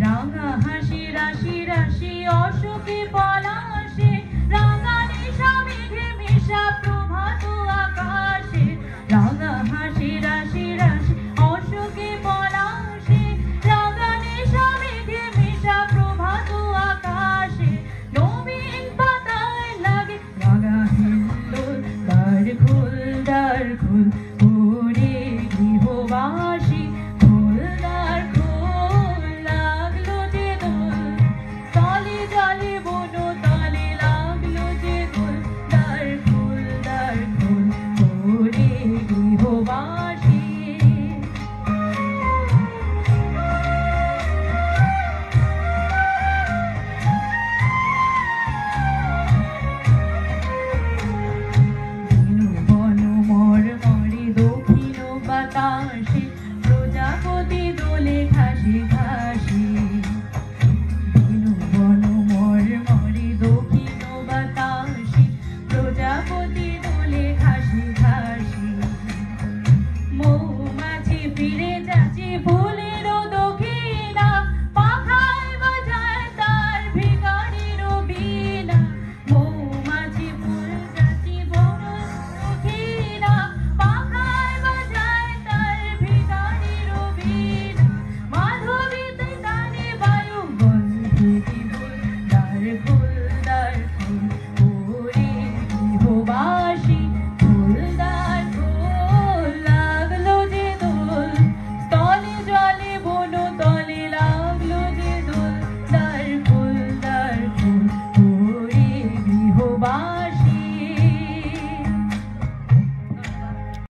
রাঙা হাসি রাশি রাশি অশোকে পলাশে, রাঙা নিশা মেঘে মিশা প্রভাত আকাশে। রাঙা হাসি রাশি রাশি অশোকে পলাশে, রাঙা নিশা মেঘে মিশা প্রভাত আকাশে। নবীন পাতায় লাগে রাঙা হিন্দোল, দ্বার খোল